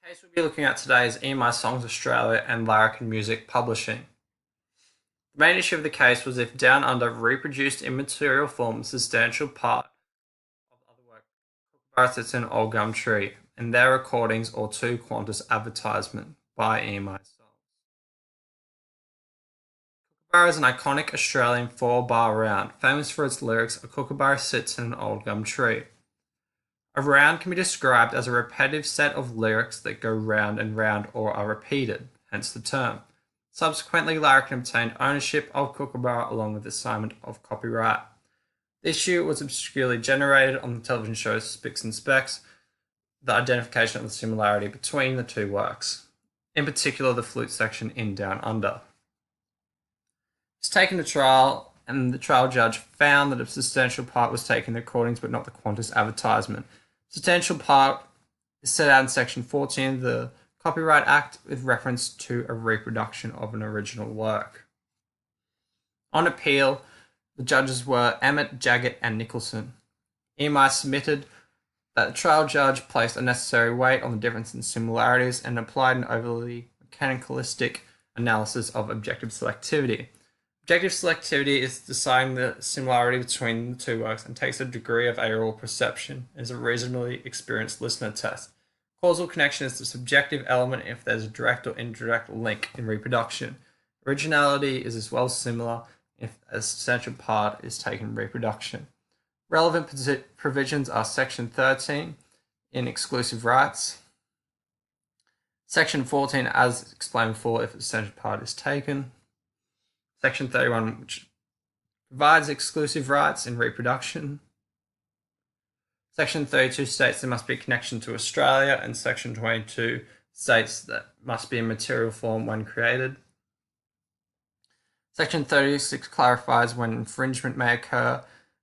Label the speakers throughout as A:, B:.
A: The case we'll be looking at today is EMI Songs Australia and Larrikin Music Publishing. The main issue of the case was if Down Under reproduced in material form a substantial part of other work, Kookaburra Sits in an Old Gum Tree, and their recordings or two Qantas advertisement by EMI Songs. Kookaburra is an iconic Australian four-bar round, famous for its lyrics, "A kookaburra sits in an old gum tree." A round can be described as a repetitive set of lyrics that go round and round or are repeated, hence the term. Subsequently, Larrikin obtained ownership of Kookaburra along with assignment of copyright. The issue was obscurely generated on the television show Spicks and Specks, the identification of the similarity between the two works, in particular the flute section in Down Under. It's taken to trial, and the trial judge found that a substantial part was taken in the recordings but not the Qantas advertisement. Substantial part is set out in Section 14 of the Copyright Act with reference to a reproduction of an original work. On appeal, the judges were Emmett, Jaggett, and Nicholson. EMI submitted that the trial judge placed unnecessary weight on the difference in similarities and applied an overly mechanicalistic analysis of objective selectivity. Objective selectivity is deciding the similarity between the two works and takes a degree of aural perception as a reasonably experienced listener test. Causal connection is the subjective element if there's a direct or indirect link in reproduction. Originality is as well similar if a substantial part is taken in reproduction. Relevant provisions are Section 13 in exclusive rights, Section 14 as explained before if a substantial part is taken, Section 31, which provides exclusive rights in reproduction. Section 32 states there must be a connection to Australia, and Section 22 states that must be in material form when created. Section 36 clarifies when infringement may occur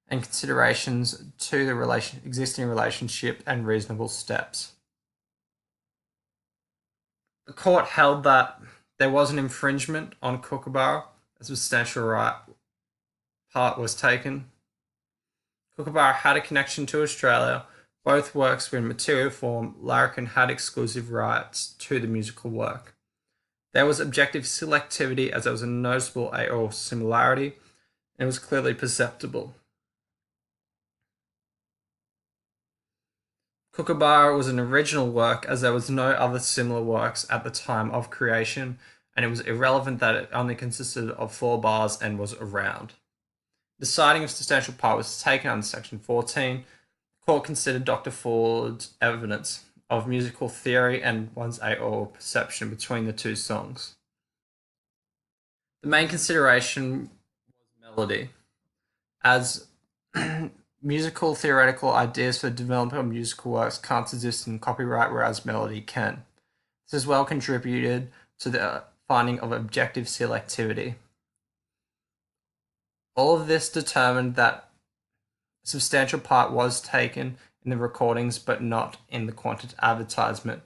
A: and considerations to the existing relationship and reasonable steps. The court held that there was an infringement on Kookaburra. A substantial part was taken. Kookaburra had a connection to Australia. Both works were in material form. Larrikin had exclusive rights to the musical work. There was objective selectivity as there was a noticeable aural similarity, and it was clearly perceptible. Kookaburra was an original work as there was no other similar works at the time of creation, and it was irrelevant that it only consisted of 4 bars and was a round. Deciding if substantial part was taken under Section 14, the court considered Dr. Ford's evidence of musical theory and one's aural perception between the two songs. The main consideration was melody, as musical theoretical ideas for the development of musical works can't exist in copyright, whereas melody can. This as well contributed to the finding of objective selectivity. All of this determined that a substantial part was taken in the recordings but not in the Qantas advertisement.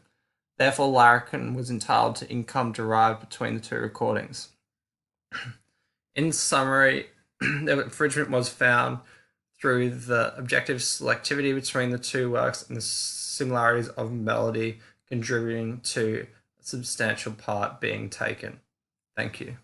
A: Therefore, Larrikin was entitled to income derived between the two recordings. In summary, the infringement was found through the objective selectivity between the two works and the similarities of melody contributing to a substantial part being taken. Thank you.